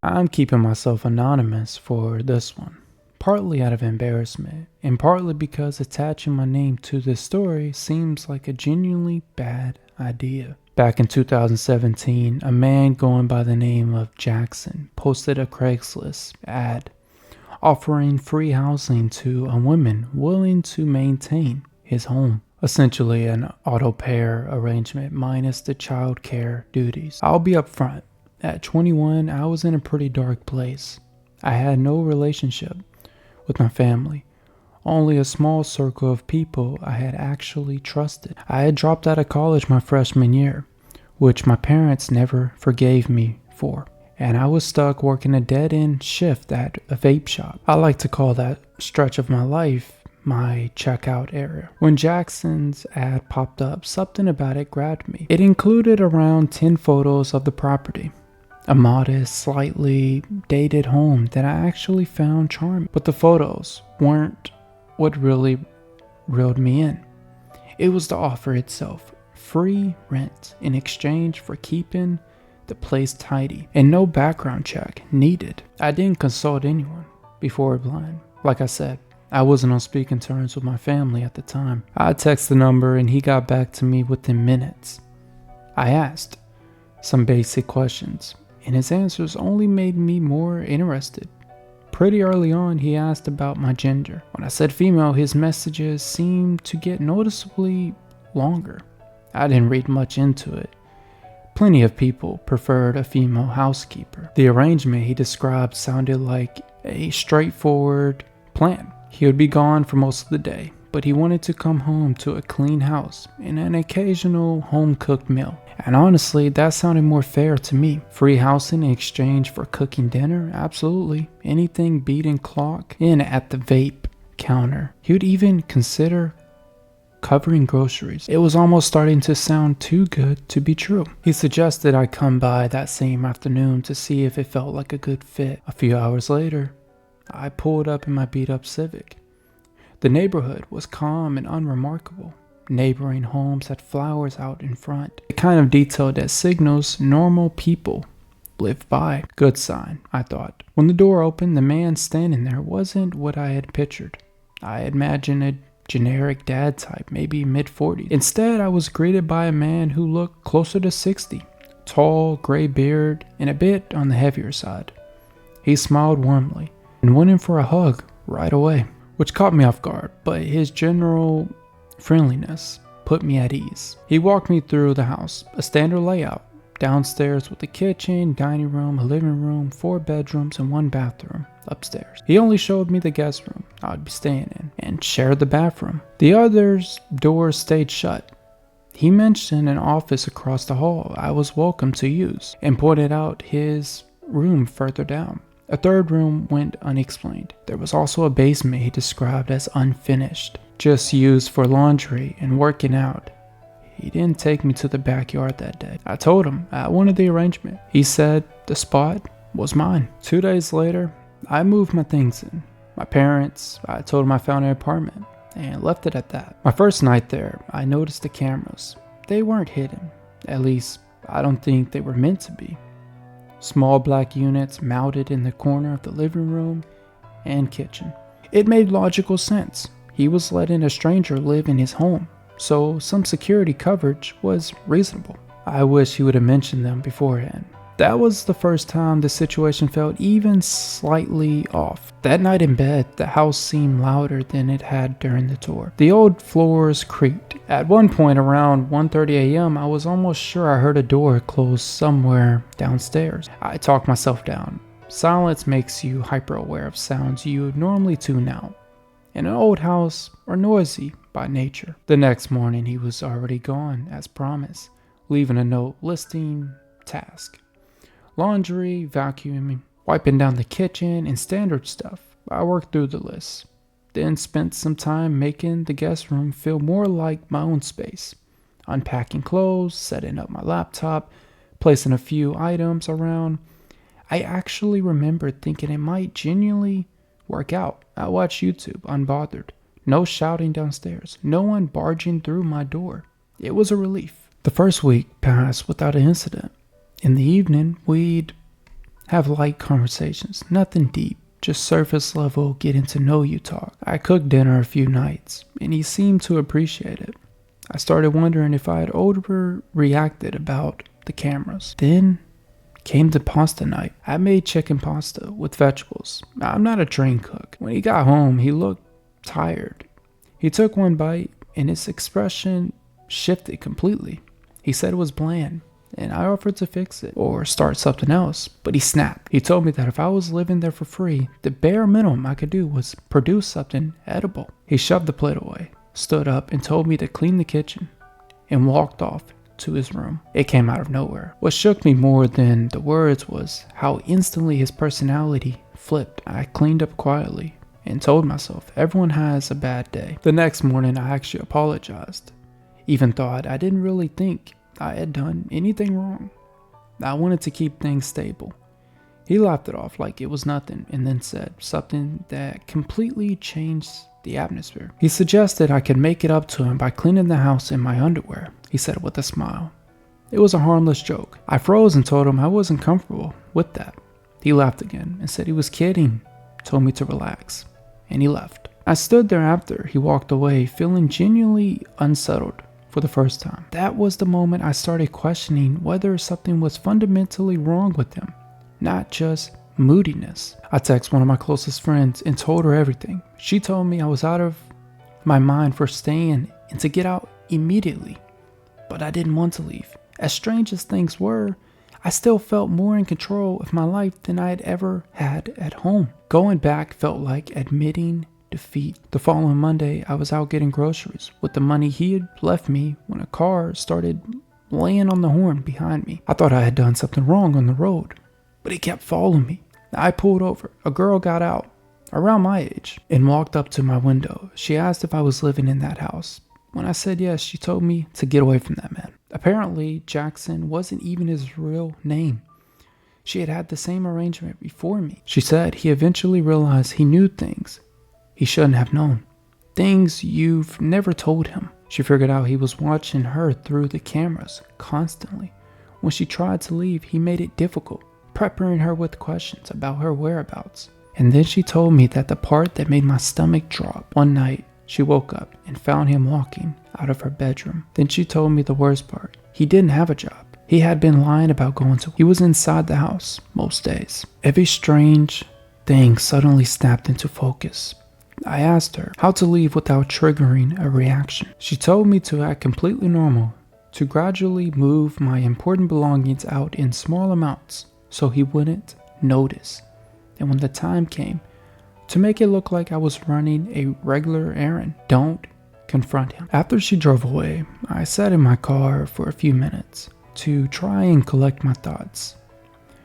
I'm keeping myself anonymous for this one, partly out of embarrassment, and partly because attaching my name to this story seems like a genuinely bad idea. Back in 2017, a man going by the name of Jackson posted a Craigslist ad offering free housing to a woman willing to maintain his home. Essentially an auto pair arrangement minus the child care duties. I'll be upfront. At 21, I was in a pretty dark place. I had no relationship with my family. Only a small circle of people I had actually trusted. I had dropped out of college my freshman year, which my parents never forgave me for. And I was stuck working a dead-end shift at a vape shop. I like to call that stretch of my life my checkout area. When Jackson's ad popped up, something about it grabbed me. It included around 10 photos of the property. A modest, slightly dated home that I actually found charming. But the photos weren't what really reeled me in. It was the offer itself. Free rent in exchange for keeping the place tidy and no background check needed. I didn't consult anyone before applying. Like I said, I wasn't on speaking terms with my family at the time. I texted the number and he got back to me within minutes. I asked some basic questions and his answers only made me more interested. Pretty early on, he asked about my gender. When I said female, his messages seemed to get noticeably longer. I didn't read much into it. Plenty of people preferred a female housekeeper. The arrangement he described sounded like a straightforward plan. He would be gone for most of the day, but he wanted to come home to a clean house and an occasional home-cooked meal. And honestly, that sounded more fair to me. Free housing in exchange for cooking dinner? Absolutely. Anything beating clock in at the vape counter. He would even consider covering groceries. It was almost starting to sound too good to be true. He suggested I come by that same afternoon to see if it felt like a good fit. A few hours later, I pulled up in my beat-up Civic. The neighborhood was calm and unremarkable. Neighboring homes had flowers out in front, the kind of detail that signals normal people live by. Good sign, I thought. When the door opened, the man standing there wasn't what I had pictured. I had imagined a generic dad type, maybe mid-40s. Instead, I was greeted by a man who looked closer to 60. Tall, gray beard, and a bit on the heavier side. He smiled warmly and went in for a hug right away, which caught me off guard, but his general friendliness put me at ease. He walked me through the house, a standard layout, downstairs with a kitchen, dining room, a living room, 4 bedrooms, and 1 bathroom upstairs. He only showed me the guest room I'd be staying in and shared the bathroom. The others' doors stayed shut. He mentioned an office across the hall I was welcome to use and pointed out his room further down. A third room went unexplained. There was also a basement he described as unfinished, just used for laundry and working out. He didn't take me to the backyard that day. I told him I wanted the arrangement. He said the spot was mine. 2 days later, I moved my things in. My parents, I told them I found an apartment and left it at that. My first night there, I noticed the cameras. They weren't hidden. At least, I don't think they were meant to be. Small black units mounted in the corner of the living room and kitchen. It made logical sense. He was letting a stranger live in his home, so some security coverage was reasonable. I wish he would have mentioned them beforehand. That was the first time the situation felt even slightly off. That night in bed, the house seemed louder than it had during the tour. The old floors creaked. At one point around 1:30 a.m., I was almost sure I heard a door close somewhere downstairs. I talked myself down. Silence makes you hyper-aware of sounds you normally tune out. In an old house, are noisy by nature. The next morning, he was already gone, as promised, leaving a note listing task. Laundry, vacuuming, wiping down the kitchen, and standard stuff. I worked through the list, then spent some time making the guest room feel more like my own space. Unpacking clothes, setting up my laptop, placing a few items around. I actually remembered thinking it might genuinely work out. I watched YouTube, unbothered. No shouting downstairs. No one barging through my door. It was a relief. The first week passed without an incident. In the evening, we'd have light conversations, nothing deep, just surface level getting to know you talk. I cooked dinner a few nights, and he seemed to appreciate it. I started wondering if I had overreacted about the cameras. Then came the pasta night. I made chicken pasta with vegetables. I'm not a trained cook. When he got home, he looked tired. He took one bite, and his expression shifted completely. He said it was bland, and I offered to fix it or start something else, but he snapped. He told me that if I was living there for free, the bare minimum I could do was produce something edible. He shoved the plate away, stood up, and told me to clean the kitchen, and walked off to his room. It came out of nowhere. What shook me more than the words was how instantly his personality flipped. I cleaned up quietly and told myself everyone has a bad day. The next morning, I actually apologized, even thought I didn't really think I had done anything wrong. I wanted to keep things stable. He laughed it off like it was nothing and then said something that completely changed the atmosphere. He suggested I could make it up to him by cleaning the house in my underwear. He said it with a smile. It was a harmless joke. I froze and told him I wasn't comfortable with that. He laughed again and said he was kidding, told me to relax, and he left. I stood there after he walked away, feeling genuinely unsettled for the first time. That was the moment I started questioning whether something was fundamentally wrong with him, not just moodiness. I texted one of my closest friends and told her everything. She told me I was out of my mind for staying and to get out immediately, but I didn't want to leave. As strange as things were, I still felt more in control of my life than I had ever had at home. Going back felt like admitting defeat. The following Monday, I was out getting groceries with the money he had left me when a car started laying on the horn behind me. I thought I had done something wrong on the road, but he kept following me. I pulled over. A girl got out, around my age, and walked up to my window. She asked if I was living in that house. When I said yes, she told me to get away from that man. Apparently, Jackson wasn't even his real name. She had had the same arrangement before me. She said he eventually realized he knew things he shouldn't have known. Things you've never told him. She figured out he was watching her through the cameras constantly. When she tried to leave, he made it difficult, peppering her with questions about her whereabouts. And then she told me that the part that made my stomach drop. One night, she woke up and found him walking out of her bedroom. Then she told me the worst part. He didn't have a job. He had been lying about going to. He was inside the house most days. Every strange thing suddenly snapped into focus. I asked her how to leave without triggering a reaction. She told me to act completely normal, to gradually move my important belongings out in small amounts so he wouldn't notice. And when the time came, to make it look like I was running a regular errand. Don't confront him. After she drove away, I sat in my car for a few minutes to try and collect my thoughts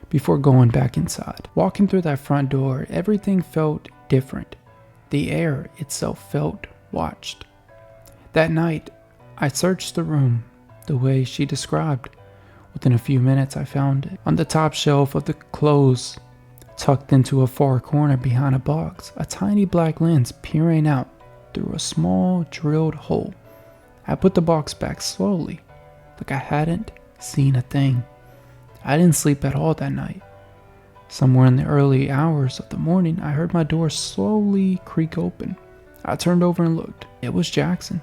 before going back inside. Walking through that front door, everything felt different. The air itself felt watched. That night, I searched the room the way she described. Within a few minutes, I found it. On the top shelf of the clothes, tucked into a far corner behind a box, a tiny black lens peering out through a small drilled hole. I put the box back slowly, like I hadn't seen a thing. I didn't sleep at all that night. Somewhere in the early hours of the morning, I heard my door slowly creak open. I turned over and looked. It was Jackson.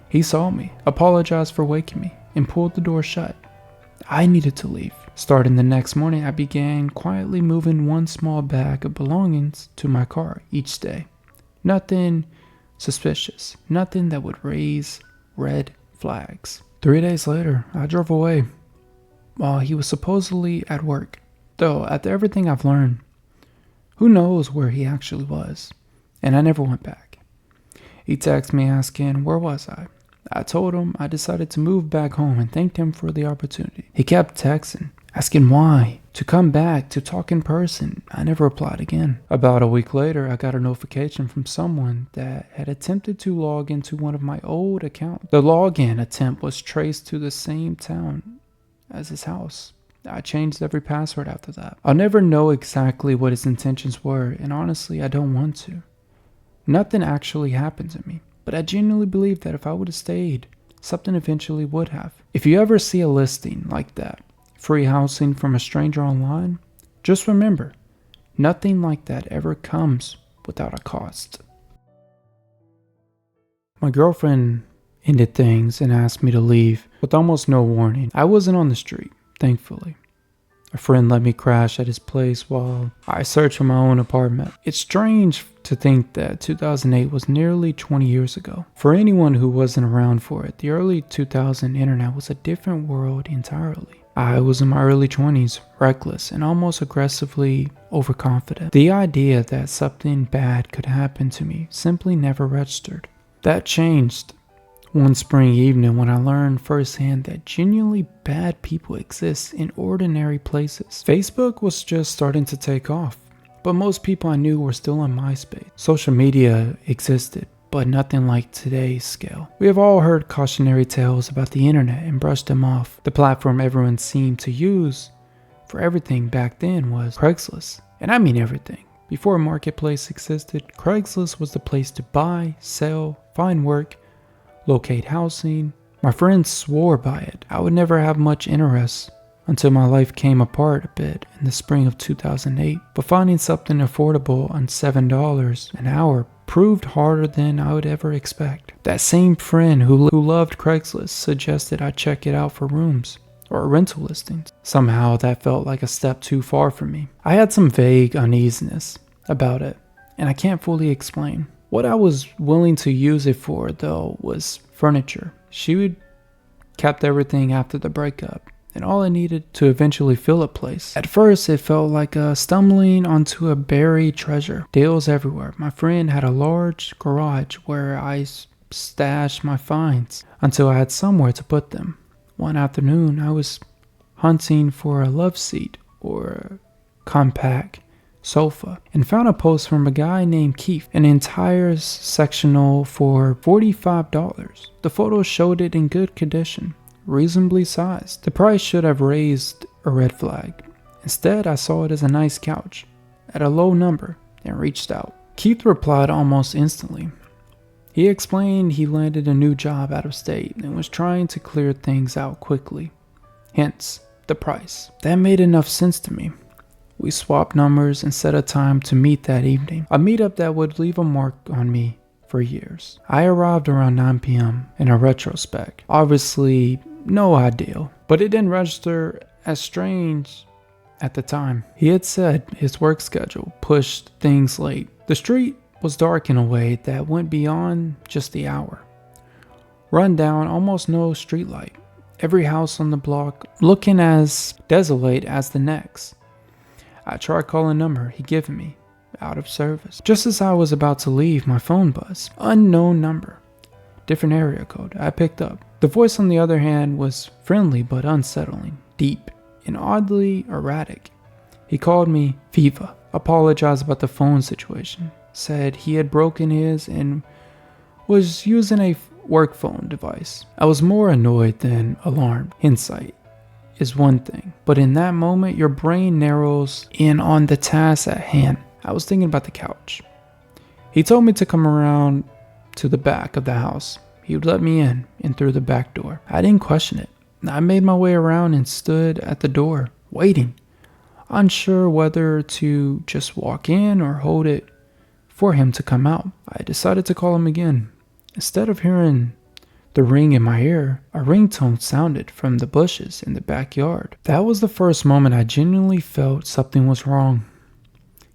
He saw me, apologized for waking me, and pulled the door shut. I needed to leave. Starting the next morning, I began quietly moving one small bag of belongings to my car each day. Nothing suspicious, nothing that would raise red flags. 3 days later, I drove away while he was supposedly at work. Though, after everything I've learned, who knows where he actually was? And I never went back. He texted me asking, where was I? I told him I decided to move back home and thanked him for the opportunity. He kept texting, asking why, to come back, to talk in person. I never replied again. About a week later, I got a notification from someone that had attempted to log into one of my old accounts. The login attempt was traced to the same town as his house. I changed every password after that. I'll never know exactly what his intentions were, and honestly, I don't want to. Nothing actually happened to me, but I genuinely believe that if I would have stayed, something eventually would have. If you ever see a listing like that, free housing from a stranger online, Just remember, nothing like that ever comes without a cost. My girlfriend ended things and asked me to leave with almost no warning. I wasn't on the street, thankfully. A friend let me crash at his place while I searched for my own apartment. It's strange to think that 2008 was nearly 20 years ago. For anyone who wasn't around for it, the early 2000 internet was a different world entirely. I was in my early 20s, reckless and almost aggressively overconfident. The idea that something bad could happen to me simply never registered. That changed one spring evening when I learned firsthand that genuinely bad people exist in ordinary places. Facebook was just starting to take off, but most people I knew were still on MySpace. Social media existed, but nothing like today's scale. We have all heard cautionary tales about the internet and brushed them off. The platform everyone seemed to use for everything back then was Craigslist. And I mean everything. Before a marketplace existed, Craigslist was the place to buy, sell, find work, locate housing. My friends swore by it. I would never have much interest until my life came apart a bit in the spring of 2008. But finding something affordable on $7 an hour proved harder than I would ever expect. That same friend who loved Craigslist suggested I check it out for rooms or rental listings. Somehow that felt like a step too far for me. I had some vague uneasiness about it, and I can't fully explain. What I was willing to use it for, though, was furniture. She would kept everything after the breakup, and all I needed to eventually fill a place. At first, it felt like stumbling onto a buried treasure. Deals everywhere. My friend had a large garage where I stashed my finds until I had somewhere to put them. One afternoon, I was hunting for a love seat or a compact sofa and found a post from a guy named Keith, an entire sectional for $45. The photos showed it in good condition, reasonably sized. The price should have raised a red flag. Instead, I saw it as a nice couch at a low number and reached out. Keith replied almost instantly. He explained he landed a new job out of state and was trying to clear things out quickly, hence the price. That made enough sense to me. We swapped numbers and set a time to meet that evening, a meetup that would leave a mark on me for years. I arrived around 9 p.m. in a retrospect. Obviously, no ideal, but it didn't register as strange at the time. He had said his work schedule pushed things late. The street was dark in a way that went beyond just the hour. Run down, almost no streetlight. Every house on the block looking as desolate as the next. I tried calling the number he'd given me, out of service. Just as I was about to leave, my phone buzzed. Unknown number. Different area code. I picked up. The voice on the other hand was friendly but unsettling, deep, and oddly erratic. He called me Viva, apologized about the phone situation, said he had broken his and was using a work phone device. I was more annoyed than alarmed. Hindsight is one thing, but in that moment, your brain narrows in on the task at hand. I was thinking about the couch. He told me to come around to the back of the house. He would let me in and through the back door. I didn't question it. I made my way around and stood at the door, waiting, unsure whether to just walk in or hold it for him to come out. I decided to call him again. Instead of hearing the ring in my ear, a ringtone sounded from the bushes in the backyard. That was the first moment I genuinely felt something was wrong.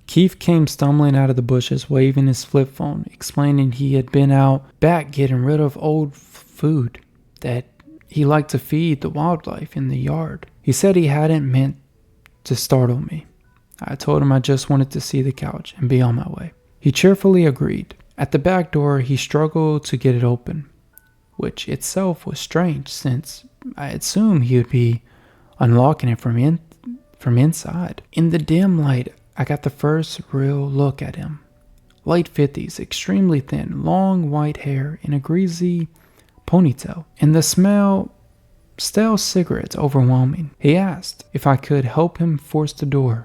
Keith came stumbling out of the bushes, waving his flip phone, explaining he had been out back getting rid of old food that he liked to feed the wildlife in the yard. He said he hadn't meant to startle me. I told him I just wanted to see the couch and be on my way. He cheerfully agreed. At the back door, he struggled to get it open, which itself was strange since I assumed he would be unlocking it from inside. In the dim light, I got the first real look at him. Late 50s, extremely thin, long white hair in a greasy ponytail, and the smell stale cigarettes overwhelming. He asked if I could help him force the door,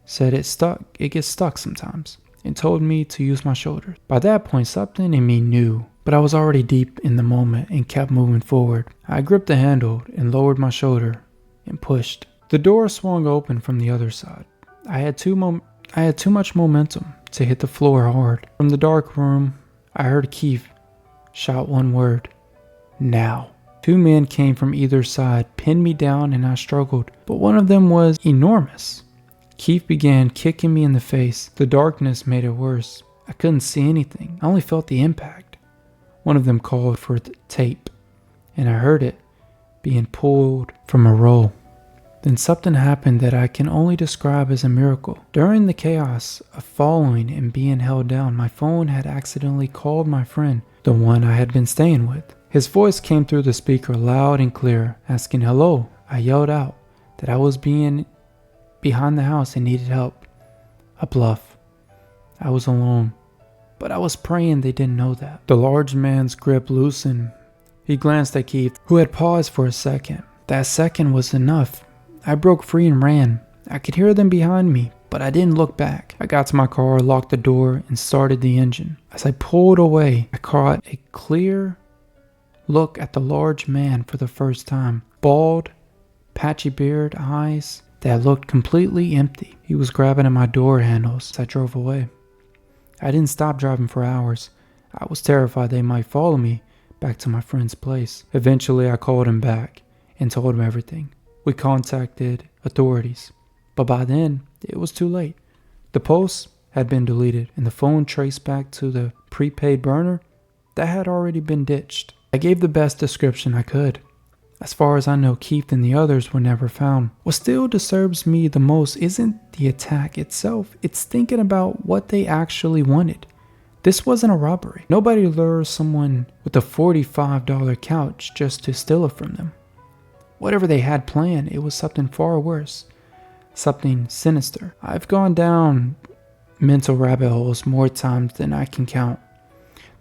said it gets stuck sometimes, and told me to use my shoulders. By that point, something in me knew, but I was already deep in the moment and kept moving forward. I gripped the handle and lowered my shoulder and pushed. The door swung open from the other side. I had too much momentum to hit the floor hard. From the dark room, I heard Keith shout one word: now. Two men came from either side, pinned me down, and I struggled, but one of them was enormous. Keith began kicking me in the face. The darkness made it worse. I couldn't see anything. I only felt the impact. One of them called for tape, and I heard it being pulled from a roll. Then something happened that I can only describe as a miracle. During the chaos of falling and being held down, my phone had accidentally called my friend, the one I had been staying with. His voice came through the speaker loud and clear, asking hello. I yelled out that I was behind the house and needed help. A bluff. I was alone, but I was praying they didn't know that. The large man's grip loosened. He glanced at Keith, who had paused for a second. That second was enough. I broke free and ran. I could hear them behind me, but I didn't look back. I got to my car, locked the door, and started the engine. As I pulled away, I caught a clear look at the large man for the first time. Bald, patchy beard, eyes that looked completely empty. He was grabbing at my door handles as I drove away. I didn't stop driving for hours. I was terrified they might follow me back to my friend's place. Eventually, I called him back and told him everything. We contacted authorities, but by then, it was too late. The post had been deleted and the phone traced back to the prepaid burner that had already been ditched. I gave the best description I could. As far as I know, Keith and the others were never found. What still disturbs me the most isn't the attack itself, it's thinking about what they actually wanted. This wasn't a robbery. Nobody lures someone with a $45 couch just to steal it from them. Whatever they had planned, it was something far worse. Something sinister. I've gone down mental rabbit holes more times than I can count,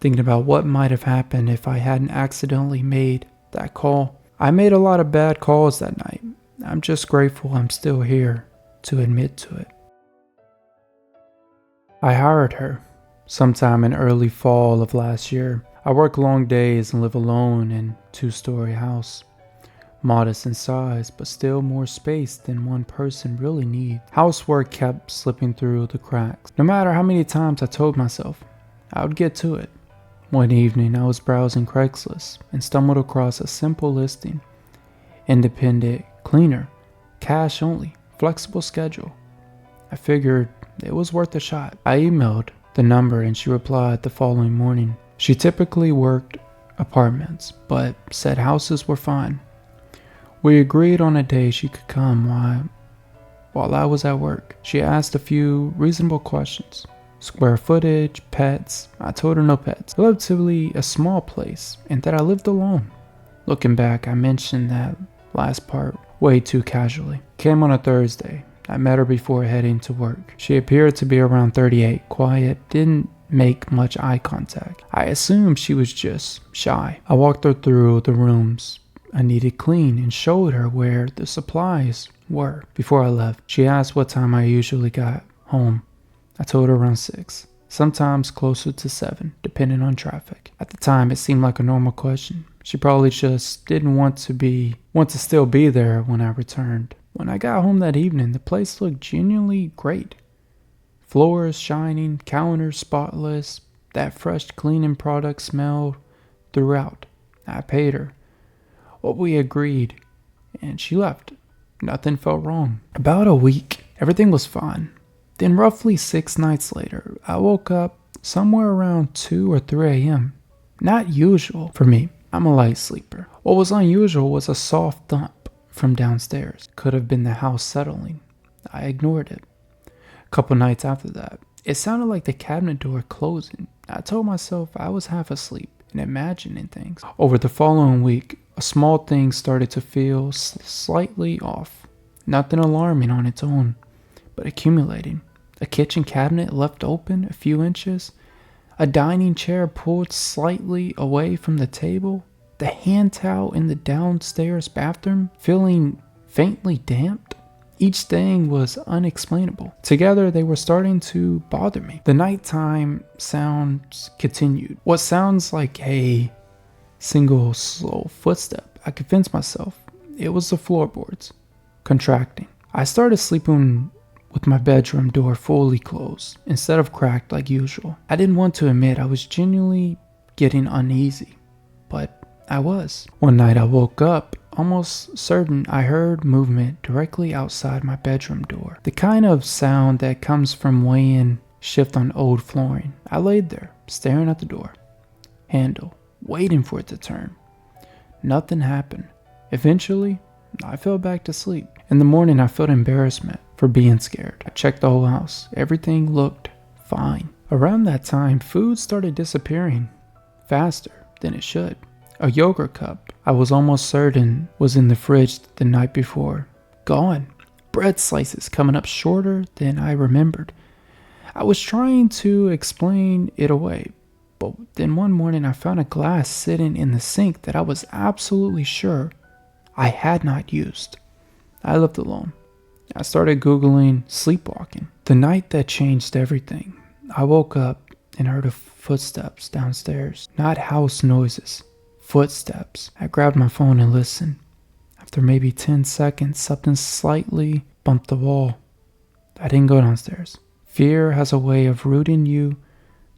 thinking about what might have happened if I hadn't accidentally made that call. I made a lot of bad calls that night. I'm just grateful I'm still here to admit to it. I hired her sometime in early fall of last year. I work long days and live alone in a 2-story house. Modest in size, but still more space than one person really needs. Housework kept slipping through the cracks. No matter how many times I told myself I would get to it. One evening, I was browsing Craigslist and stumbled across a simple listing. Independent cleaner, cash only, flexible schedule. I figured it was worth a shot. I emailed the number and she replied the following morning. She typically worked apartments, but said houses were fine. We agreed on a day she could come while I was at work. She asked a few reasonable questions. Square footage, pets. I told her no pets. Relatively a small place, and that I lived alone. Looking back, I mentioned that last part way too casually. Came on a Thursday. I met her before heading to work. She appeared to be around 38, quiet, didn't make much eye contact. I assumed she was just shy. I walked her through the rooms I needed clean and showed her where the supplies were. Before I left, she asked what time I usually got home. I told her around 6, sometimes closer to 7, depending on traffic. At the time, it seemed like a normal question. She probably just didn't want to still be there when I returned. When I got home that evening, the place looked genuinely great. Floors shining, counters spotless, that fresh cleaning product smelled throughout. I paid her what we agreed, and she left. Nothing felt wrong. About a week, everything was fine. Then roughly 6 nights later, I woke up somewhere around 2 or 3 a.m. Not usual for me. I'm a light sleeper. What was unusual was a soft thump from downstairs. Could have been the house settling. I ignored it. A couple nights after that, it sounded like the cabinet door closing. I told myself I was half asleep and imagining things. Over the following week, a small thing started to feel slightly off. Nothing alarming on its own, but accumulating. A kitchen cabinet left open a few inches. A dining chair pulled slightly away from the table. The hand towel in the downstairs bathroom feeling faintly damped. Each thing was unexplainable. Together, they were starting to bother me. The nighttime sounds continued. What sounds like a single slow footstep. I convinced myself it was the floorboards contracting. I started sleeping with my bedroom door fully closed instead of cracked like usual. I didn't want to admit I was genuinely getting uneasy, but I was. One night I woke up almost certain I heard movement directly outside my bedroom door. The kind of sound that comes from weighing shift on old flooring. I laid there, staring at the door handle, waiting for it to turn. Nothing happened. Eventually, I fell back to sleep. In the morning, I felt embarrassment for being scared. I checked the whole house. Everything looked fine. Around that time, food started disappearing faster than it should. A yogurt cup I was almost certain was in the fridge the night before. Gone. Bread slices coming up shorter than I remembered. I was trying to explain it away, but then one morning I found a glass sitting in the sink that I was absolutely sure I had not used. I left alone. I started Googling sleepwalking. The night that changed everything. I woke up and heard of footsteps downstairs. Not house noises. Footsteps. I grabbed my phone and listened. After maybe 10 seconds, something slightly bumped the wall. I didn't go downstairs. Fear has a way of rooting you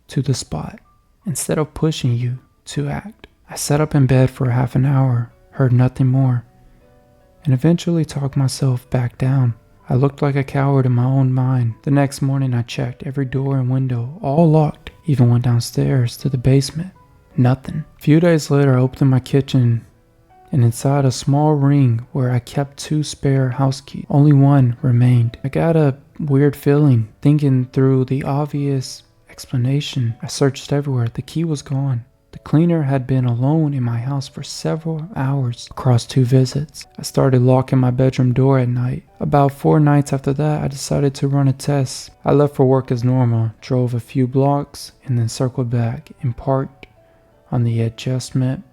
to the spot instead of pushing you to act. I sat up in bed for half an hour, heard nothing more, and eventually talked myself back down. I looked like a coward in my own mind. The next morning I checked every door and window, all locked. Even went downstairs to the basement. Nothing. A few days later I opened my kitchen, and inside a small ring where I kept 2 spare house keys, only one remained. I got a weird feeling, thinking through the obvious explanation. I searched everywhere. The key was gone. The cleaner had been alone in my house for several hours across 2 visits. I started locking my bedroom door at night. About 4 nights after that, I decided to run a test. I left for work as normal, drove a few blocks, and then circled back and parked on the adjustment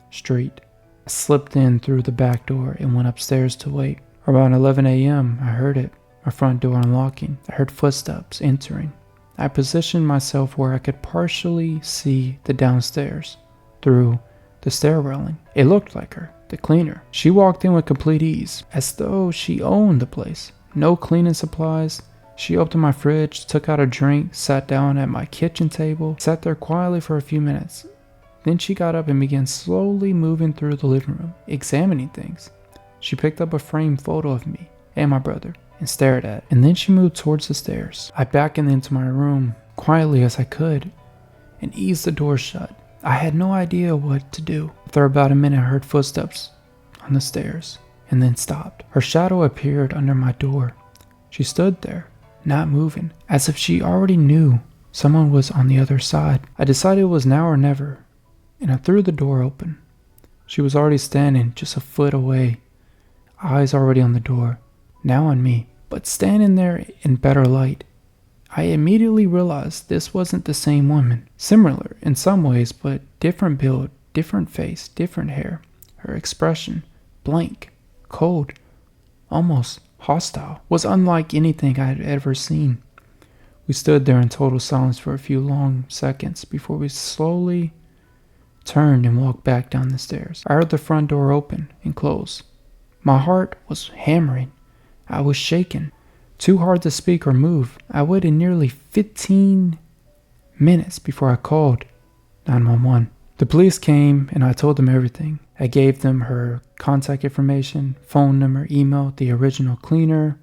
street. I slipped in through the back door and went upstairs to wait. Around 11 a.m., I heard it, my front door unlocking. I heard footsteps entering. I positioned myself where I could partially see the downstairs through the stair railing. It looked like her, the cleaner. She walked in with complete ease, as though she owned the place. No cleaning supplies. She opened my fridge, took out a drink, sat down at my kitchen table, sat there quietly for a few minutes. Then she got up and began slowly moving through the living room, examining things. She picked up a framed photo of me and my brother and stared at it, and then she moved towards the stairs. I backed into my room quietly as I could and eased the door shut. I had no idea what to do. After about a minute, I heard footsteps on the stairs and then stopped. Her shadow appeared under my door. She stood there, not moving, as if she already knew someone was on the other side. I decided it was now or never, and I threw the door open. She was already standing just a foot away, eyes already on the door, now on me, but standing there in better light. I immediately realized this wasn't the same woman. Similar in some ways, but different build, different face, different hair. Her expression, blank, cold, almost hostile, was unlike anything I had ever seen. We stood there in total silence for a few long seconds before we slowly turned and walked back down the stairs. I heard the front door open and close. My heart was hammering. I was shaken, too hard to speak or move. I waited nearly 15 minutes before I called 911. The police came and I told them everything. I gave them her contact information, phone number, email, the original cleaner.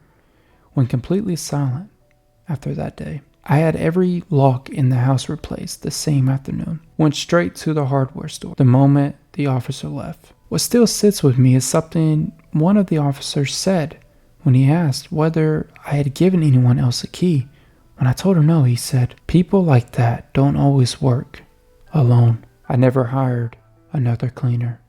Went completely silent after that day. I had every lock in the house replaced the same afternoon. Went straight to the hardware store the moment the officer left. What still sits with me is something one of the officers said when he asked whether I had given anyone else a key. When I told him no, he said, "People like that don't always work alone." I never hired another cleaner.